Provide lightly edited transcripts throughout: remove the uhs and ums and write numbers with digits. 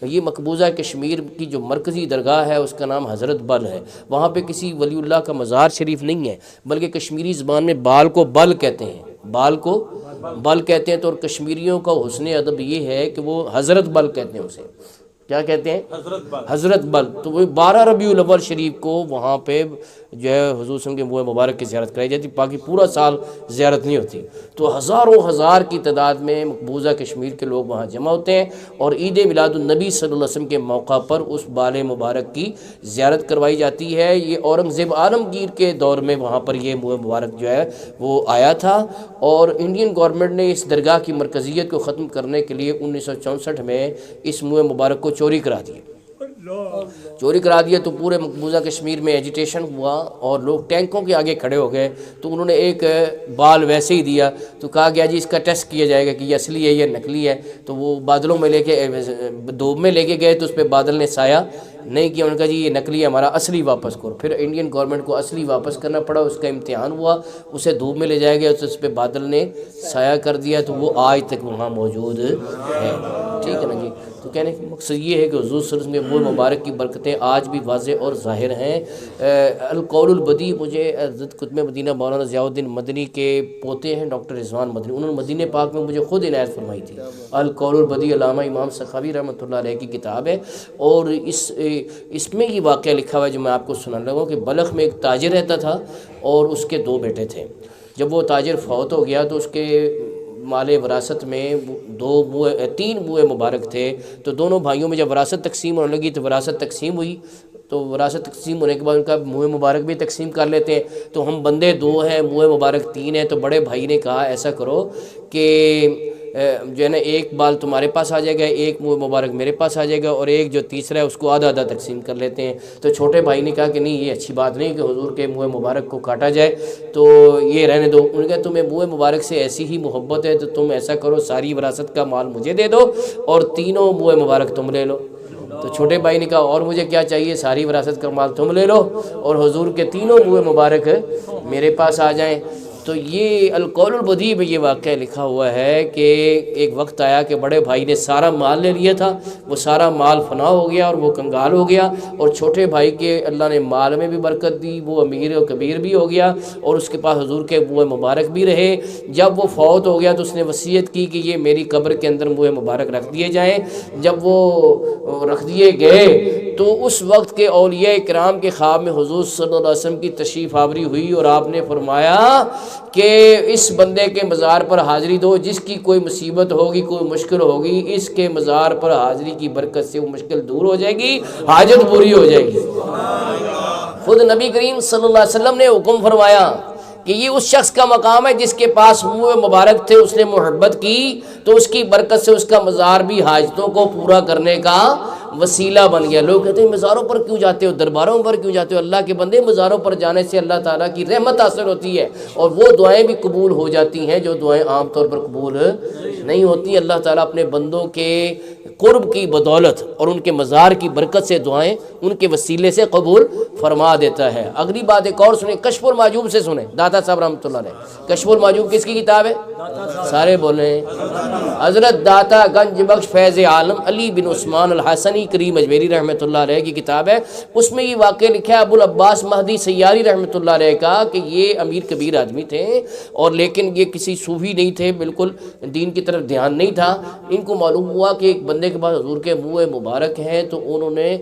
یہ مقبوضہ کشمیر کی جو مرکزی درگاہ ہے اس کا نام حضرت بل ہے، وہاں پہ کسی ولی اللہ کا مزار شریف نہیں ہے، بلکہ کشمیری زبان میں بال کو بل کہتے ہیں، بال کو بل کہتے ہیں، تو اور کشمیریوں کا حسن ادب یہ ہے کہ وہ حضرت بل کہتے ہیں، اسے کیا کہتے ہیں؟ حضرت بل۔ تو وہ 12 ربیع الاول شریف کو وہاں پہ جو ہے حضور صلی اللہ علیہ وسلم کے منہ مبارک کی زیارت کرائی جاتی، باقی پورا سال زیارت نہیں ہوتی۔ تو ہزاروں ہزار کی تعداد میں مقبوضہ کشمیر کے لوگ وہاں جمع ہوتے ہیں، اور عید میلاد النبی صلی اللہ علیہ وسلم کے موقع پر اس بال مبارک کی زیارت کروائی جاتی ہے۔ یہ اورنگزیب عالمگیر کے دور میں وہاں پر یہ منہ مبارک جو ہے وہ آیا تھا، اور انڈین گورنمنٹ نے اس درگاہ کی مرکزیت کو ختم کرنے کے لیے 1964 میں اس منہ مبارک کو چوری کرا دیا تو پورے مقبوضہ کشمیر میں ایجیٹیشن ہوا، اور لوگ ٹینکوں کے آگے کھڑے ہو گئے، تو انہوں نے ایک بال ویسے ہی دیا، تو کہا گیا جی اس کا ٹیسٹ کیا جائے گا کہ یہ اصلی ہے یا نقلی ہے، تو وہ بادلوں میں لے کے دھوپ میں لے کے گئے، تو اس پہ بادل نے سایہ نہیں کیا، انہوں نے کہا جی یہ نقلی ہے، ہمارا اصلی واپس کرو۔ پھر انڈین گورنمنٹ کو اصلی واپس کرنا پڑا، اس کا امتحان ہوا، اسے دھوپ میں لے جایا گیا، اس پہ بادل نے سایہ کر دیا، تو وہ آج تک وہاں موجود ہے، ٹھیک ہے نا جی۔ تو کہنے کا مقصد یہ ہے کہ حضور صلی اللہ علیہ وسلم کے وہ مبارک کی برکتیں آج بھی واضح اور ظاہر ہیں۔ القول البدیع، مجھے حضرت قطب مدینہ مولانا ضیاء الدین مدنی کے پوتے ہیں ڈاکٹر رضوان مدنی، انہوں نے مدینہ پاک میں مجھے خود عنایت فرمائی تھی۔ القول البدیع علامہ امام سخاوی رحمۃ اللہ علیہ کی کتاب ہے، اور اس میں یہ واقعہ لکھا ہوا ہے جو میں آپ کو سنانے لگا کہ بلخ میں ایک تاجر رہتا تھا، اور اس کے 2 بیٹے تھے۔ جب وہ تاجر فوت ہو گیا تو اس کے مال وراثت میں 3 منہ مبارک تھے، تو دونوں بھائیوں میں جب وراثت تقسیم ہونے لگی تو وراثت تقسیم ہوئی، تو وراثت تقسیم ہونے کے بعد ان کا منہ مبارک بھی تقسیم کر لیتے ہیں، تو ہم بندے 2 ہیں، منہ مبارک 3 ہیں، تو بڑے بھائی نے کہا ایسا کرو کہ جو ہے نا ایک بال تمہارے پاس آ جائے گا، ایک منہ مبارک میرے پاس آ جائے گا، اور ایک جو تیسرا ہے اس کو آدھا آدھا تقسیم کر لیتے ہیں۔ تو چھوٹے بھائی نے کہا کہ نہیں یہ اچھی بات نہیں کہ حضور کے منہ مبارک کو کاٹا جائے، تو یہ رہنے دو۔ انہوں نے کہا تمہیں منہ مبارک سے ایسی ہی محبت ہے تو تم ایسا کرو ساری وراثت کا مال مجھے دے دو، اور تینوں منہ مبارک تم لے لو۔ تو چھوٹے بھائی نے کہا اور مجھے کیا چاہیے، ساری وراثت کا مال تم لے لو، اور حضور کے تینوں منہ مبارک میرے پاس آ جائیں۔ تو یہ القول البدیع میں یہ واقعہ لکھا ہوا ہے کہ ایک وقت آیا کہ بڑے بھائی نے سارا مال لے لیا تھا، وہ سارا مال فنا ہو گیا اور وہ کنگال ہو گیا، اور چھوٹے بھائی کے اللہ نے مال میں بھی برکت دی، وہ امیر و کبیر بھی ہو گیا، اور اس کے پاس حضور کے منہ مبارک بھی رہے۔ جب وہ فوت ہو گیا تو اس نے وصیت کی کہ یہ میری قبر کے اندر منہ مبارک رکھ دیے جائیں۔ جب وہ رکھ دیے گئے تو اس وقت کے اولیاء کرام کے خواب میں حضور صلی اللہ علیہ وسلم کی تشریف آوری ہوئی، اور آپ نے فرمایا کہ اس بندے کے مزار پر حاضری دو، جس کی کوئی مصیبت ہوگی، کوئی مشکل ہوگی، اس کے مزار پر حاضری کی برکت سے وہ مشکل دور ہو جائے گی، حاجت پوری ہو جائے گی۔ خود نبی کریم صلی اللہ علیہ وسلم نے حکم فرمایا کہ یہ اس شخص کا مقام ہے جس کے پاس منہ مبارک تھے، اس نے محبت کی تو اس کی برکت سے اس کا مزار بھی حاجتوں کو پورا کرنے کا وسیلہ بن گیا۔ لوگ کہتے ہیں مزاروں پر کیوں جاتے ہو، درباروں پر کیوں جاتے ہو؟ اللہ کے بندے مزاروں پر جانے سے اللہ تعالیٰ کی رحمت حاصل ہوتی ہے، اور وہ دعائیں بھی قبول ہو جاتی ہیں جو دعائیں عام طور پر قبول نہیں ہوتی۔ اللہ تعالیٰ اپنے بندوں کے قرب کی بدولت اور ان کے مزار کی برکت سے دعائیں ان کے وسیلے سے قبول فرما دیتا ہے۔ اگلی بات ایک اور سنیں، کشف المحجوب سے سنیں، داتا صاحب رحمۃ اللہ علیہ۔ کشف المحجوب کس کی کتاب ہے؟ سارے بولیں، حضرت داتا گنج بخش فیض عالم علی بن عثمان الحسنی کریم اجمیری رحمۃ اللہ علیہ کی کتاب ہے۔ اس میں یہ واقعہ لکھا ہے ابو العباس مہدی سیاری رحمۃ اللہ علیہ کا کہ یہ امیر کبیر آدمی تھے، اور لیکن یہ کسی صوفی نہیں تھے، بالکل دین کی طرف دھیان نہیں تھا۔ ان کو معلوم ہوا کہ ایک بندے کے پاس حضور کے منہ مبارک ہیں، تو انہوں نے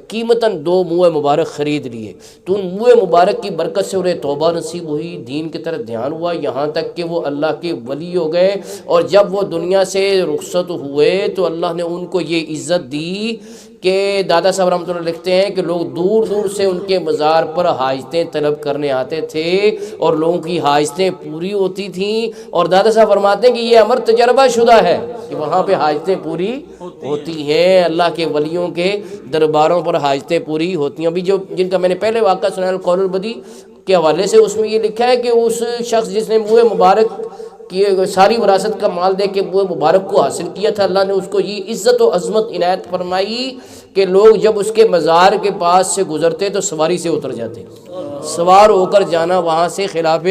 قیمتاً 2 منہ مبارک خرید لیے، تو ان منہ مبارک کی برکت سے انہیں توبہ نصیب ہوئی، دین کی طرف دھیان ہوا، یہاں تک کہ وہ اللہ کے ولی ہو گئے، اور جب وہ دنیا سے رخصت ہوئے تو اللہ نے ان کو یہ عزت دی کہ دادا صاحب رحمۃ اللہ لکھتے ہیں کہ لوگ دور دور سے ان کے مزار پر حاجتیں طلب کرنے آتے تھے، اور لوگوں کی حاجتیں پوری ہوتی تھیں، اور دادا صاحب فرماتے ہیں کہ یہ امر تجربہ شدہ ہے کہ وہاں پہ حاجتیں پوری ہوتی ہیں، اللہ کے ولیوں کے درباروں پر حاجتیں پوری ہوتی ہیں۔ ابھی جو جن کا میں نے پہلے واقعہ سنا القول البدیع کے حوالے سے، اس میں یہ لکھا ہے کہ اس شخص جس نے منہ مبارک کی ساری وراثت کا مال دے کے منہ مبارک کو حاصل کیا تھا، اللہ نے اس کو یہ عزت و عظمت عنایت فرمائی کہ لوگ جب اس کے مزار کے پاس سے گزرتے تو سواری سے اتر جاتے، سوار ہو کر جانا وہاں سے خلاف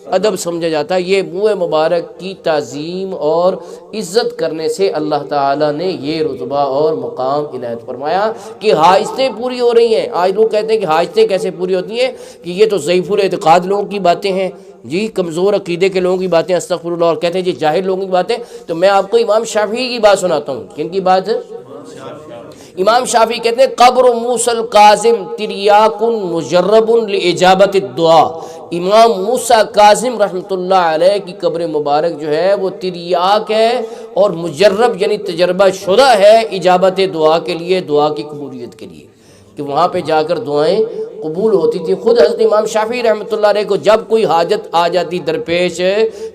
ادب سمجھا جاتا ہے۔ یہ منہ مبارک کی تعظیم اور عزت کرنے سے اللہ تعالیٰ نے یہ رتبہ اور مقام عنایت فرمایا کہ حاجتیں پوری ہو رہی ہیں۔ آج لوگ کہتے ہیں کہ حاجتیں کیسے پوری ہوتی ہیں، کہ یہ تو ضعیف الاعتقاد لوگوں کی باتیں ہیں جی، کمزور عقیدے کے لوگوں کی باتیں، استغفر اللہ، اور کہتے ہیں جی جاہل لوگوں کی باتیں۔ تو میں آپ کو امام شافعی کی بات سناتا ہوں۔ کن کی بات؟ امام شافعی کہتے ہیں قبر موسیٰ الکاظم تریاک مجرب لاجابت الدعاء۔ امام موسیٰ کاظم رحمۃ اللہ علیہ کی قبر مبارک جو ہے وہ تریاک ہے اور مجرب یعنی تجربہ شدہ ہے اجابت دعا کے لیے، دعا کی قبولیت کے لیے، کہ وہاں پہ جا کر دعائیں قبول ہوتی تھی۔ خود حضرت امام شافعی رحمۃ اللہ علیہ کو جب کوئی حاجت آ جاتی درپیش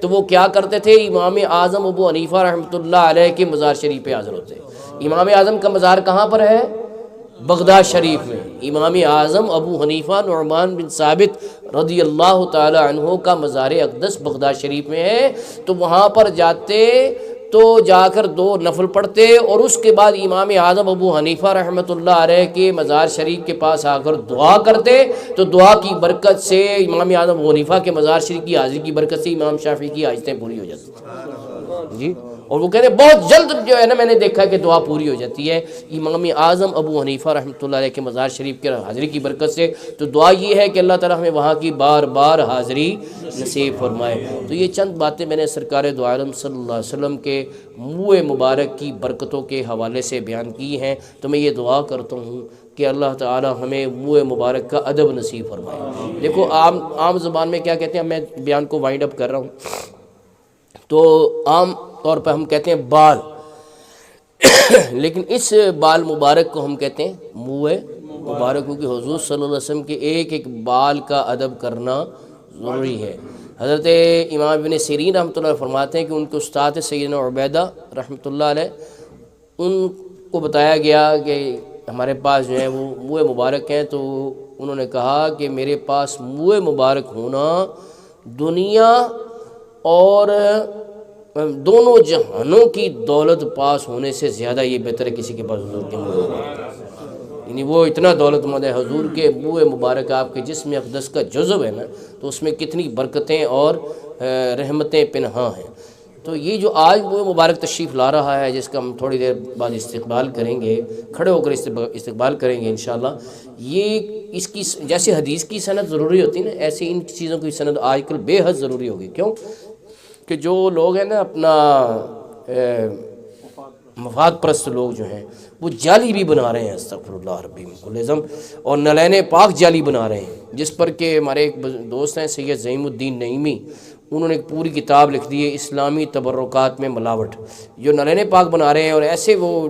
تو وہ کیا کرتے تھے؟ امام اعظم ابو حنیفہ رحمۃ اللہ علیہ کے مزار شریف پہ حاضر ہوتے۔ امام اعظم کا مزار کہاں پر ہے؟ بغداد شریف میں۔ امام اعظم ابو حنیفہ نعمان بن ثابت رضی اللہ تعالی عنہ کا مزار اقدس بغداد شریف میں ہے۔ تو وہاں پر جاتے تو جا کر 2 نفل پڑھتے اور اس کے بعد امام اعظم ابو حنیفہ رحمۃ اللہ علیہ کے مزار شریف کے پاس آ کر دعا کرتے، تو دعا کی برکت سے امام اعظم ابو حنیفہ کے مزار شریف کی حاضری کی برکت سے امام شافعی کی حاجتیں پوری ہو جاتی جی۔ اور وہ کہتے ہیں بہت جلد جو ہے نا میں نے دیکھا کہ دعا پوری ہو جاتی ہے امام اعظم ابو حنیفہ رحمۃ اللہ علیہ کے مزار شریف کے حاضری کی برکت سے۔ تو دعا یہ ہے کہ اللہ تعالیٰ ہمیں وہاں کی بار بار حاضری نصیب فرمائے۔ تو یہ چند باتیں میں نے سرکار دو عالم صلی اللہ علیہ وسلم کے منہ مبارک کی برکتوں کے حوالے سے بیان کی ہیں۔ تو میں یہ دعا کرتا ہوں کہ اللہ تعالیٰ ہمیں منہ مبارک کا ادب نصیب فرمائے۔ دیکھو عام زبان میں کیا کہتے ہیں، میں بیان کو وائنڈ اپ کر رہا ہوں، تو عام طور پہ ہم کہتے ہیں بال، لیکن اس بال مبارک کو ہم کہتے ہیں منہ مبارک، کیونکہ حضور صلی اللہ علیہ وسلم کے ایک ایک بال کا ادب کرنا ضروری ہے۔ حضرت امام ابن سیرین رحمۃ اللہ علیہ فرماتے ہیں کہ ان کے استاد سیدنا عبیدہ رحمۃ اللہ علیہ، ان کو بتایا گیا کہ ہمارے پاس جو ہے وہ منہ مبارک ہیں، تو انہوں نے کہا کہ میرے پاس منہ مبارک ہونا دنیا اور دونوں جہانوں کی دولت پاس ہونے سے زیادہ یہ بہتر ہے کسی کے پاس حضور کے منہ مبارک، یعنی وہ اتنا دولت مند ہے۔ حضور کے منہ مبارک آپ کے جسم اقدس کا جزو ہے نا، تو اس میں کتنی برکتیں اور رحمتیں پنہاں ہیں۔ تو یہ جو آج منہ مبارک تشریف لا رہا ہے، جس کا ہم تھوڑی دیر بعد استقبال کریں گے، کھڑے ہو کر استقبال کریں گے انشاءاللہ، یہ اس کی جیسے حدیث کی سند ضروری ہوتی ہے نا، ایسے ان چیزوں کی سند آج کل بے حد ضروری ہوگی۔ کیوں کہ جو لوگ ہیں نا اپنا مفاد پرست لوگ جو ہیں وہ جعلی بھی بنا رہے ہیں، استغفر اللہ ربی من کل ذنب، اور نلین پاک جعلی بنا رہے ہیں، جس پر کہ ہمارے ایک دوست ہیں سید زعیم الدین نعیمی، انہوں نے ایک پوری کتاب لکھ دی ہے اسلامی تبرکات میں ملاوٹ۔ جو نلین پاک بنا رہے ہیں اور ایسے وہ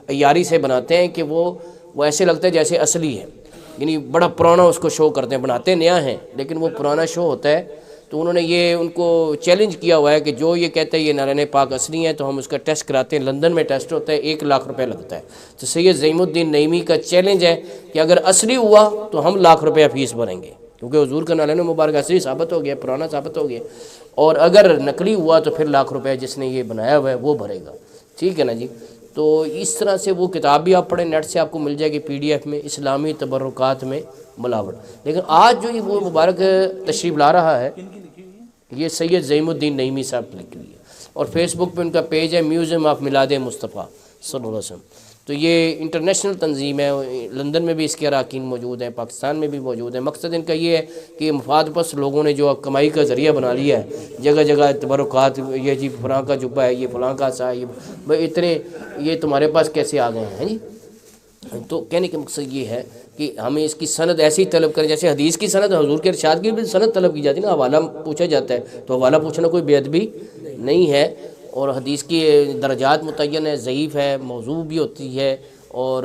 عیاری سے بناتے ہیں کہ وہ ایسے لگتا ہے جیسے اصلی ہے، یعنی بڑا پرانا اس کو شو کرتے ہیں، بناتے نیا ہیں لیکن وہ پرانا شو ہوتا ہے۔ تو انہوں نے یہ ان کو چیلنج کیا ہوا ہے کہ جو یہ کہتے ہیں یہ نلین پاک اصلی ہیں تو ہم اس کا ٹیسٹ کراتے ہیں، لندن میں ٹیسٹ ہوتا ہے، 1 لاکھ روپے لگتا ہے۔ تو سید زعیم الدین نعیمی کا چیلنج ہے کہ اگر اصلی ہوا تو ہم لاکھ روپیہ فیس بھریں گے، کیونکہ حضور کا نلین مبارک اصلی ثابت ہو گیا، پرانا ثابت ہو گیا، اور اگر نقلی ہوا تو پھر لاکھ روپے جس نے یہ بنایا ہوا ہے وہ بھرے گا، ٹھیک ہے نا جی۔ تو اس طرح سے وہ کتاب بھی آپ پڑھیں، نیٹ سے آپ کو مل جائے گی PDF میں، اسلامی تبرکات میں ملاوٹ۔ لیکن آج جو یہ وہ مبارک تشریف لا رہا ہے یہ سید زعیم الدین نعیمی صاحب لکھ لیے، اور فیس بک پہ ان کا پیج ہے میوزیم آف میلاد مصطفیٰ صلی اللہ علیہ وسلم۔ تو یہ انٹرنیشنل تنظیم ہے، لندن میں بھی اس کے اراکین موجود ہیں، پاکستان میں بھی موجود ہیں۔ مقصد ان کا یہ ہے کہ مفاد پرست لوگوں نے جو کمائی کا ذریعہ بنا لیا ہے، جگہ جگہ تبرکات، یہ جی فلاں کا جبہ ہے، یہ فلاں کا سا، یہ اتنے یہ تمہارے پاس کیسے آ گئے ہیں جی۔ تو کہنے کا مقصد یہ ہے کہ ہمیں اس کی سند ایسی طلب کریں جیسے حدیث کی سند، حضور کے ارشاد کی بھی سند طلب کی جاتی ہے نا، حوالہ پوچھا جاتا ہے، تو حوالہ پوچھنا کوئی بے ادبی نہیں ہے۔ اور حدیث کی درجات متعین ہے، ضعیف ہے، موضوع بھی ہوتی ہے، اور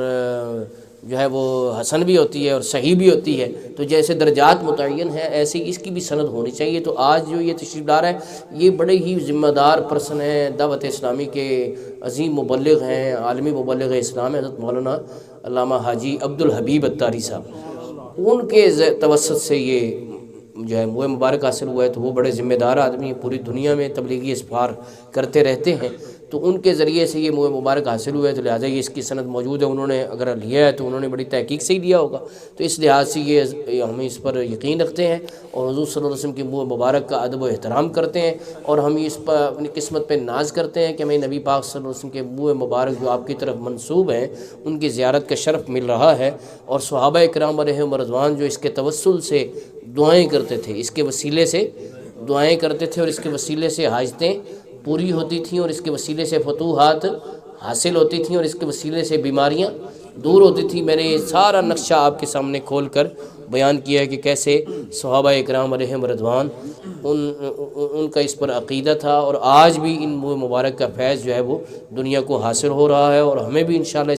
جو ہے وہ حسن بھی ہوتی ہے اور صحیح بھی ہوتی ہے۔ تو جیسے درجات متعین ہے ایسے اس کی بھی سند ہونی چاہیے۔ تو آج جو یہ تشریف لا رہا ہے یہ بڑے ہی ذمہ دار پرسن ہیں، دعوت اسلامی کے عظیم مبلغ ہیں، عالمی مبلغ اسلام ہیں، حضرت مولانا علامہ حاجی عبدالحبیب اتاری صاحب، ان کے توسط سے یہ جو ہے منہ مبارک حاصل ہوا ہے۔ تو وہ بڑے ذمہ دار آدمی ہیں، پوری دنیا میں تبلیغی اسفار کرتے رہتے ہیں۔ تو ان کے ذریعے سے یہ منہ مبارک حاصل ہوا ہے، تو لہٰذا یہ اس کی سند موجود ہے، انہوں نے اگر لیا ہے تو انہوں نے بڑی تحقیق سے ہی لیا ہوگا، تو اس لحاظ سے یہ ہم اس پر یقین رکھتے ہیں اور حضور صلی اللہ علیہ وسلم کی منہ مبارک کا ادب و احترام کرتے ہیں، اور ہم اس پر اپنی قسمت پہ ناز کرتے ہیں کہ ہمیں نبی پاک صلی اللہ علیہ وسلم کے منہ مبارک جو آپ کی طرف منسوب ہیں ان کی زیارت کا شرف مل رہا ہے، اور صحابہ کرام علیہم رضوان جو اس کے توسل سے دعائیں کرتے تھے، اس کے وسیلے سے دعائیں کرتے تھے، اور اس کے وسیلے سے حاجتیں پوری ہوتی تھیں، اور اس کے وسیلے سے فتوحات حاصل ہوتی تھیں، اور اس کے وسیلے سے بیماریاں دور ہوتی تھیں۔ میں نے یہ سارا نقشہ آپ کے سامنے کھول کر بیان کیا ہے کہ کیسے صحابہ اکرام علیہم رضوان ان کا اس پر عقیدہ تھا، اور آج بھی ان مبارک کا فیض جو ہے وہ دنیا کو حاصل ہو رہا ہے، اور ہمیں بھی انشاءاللہ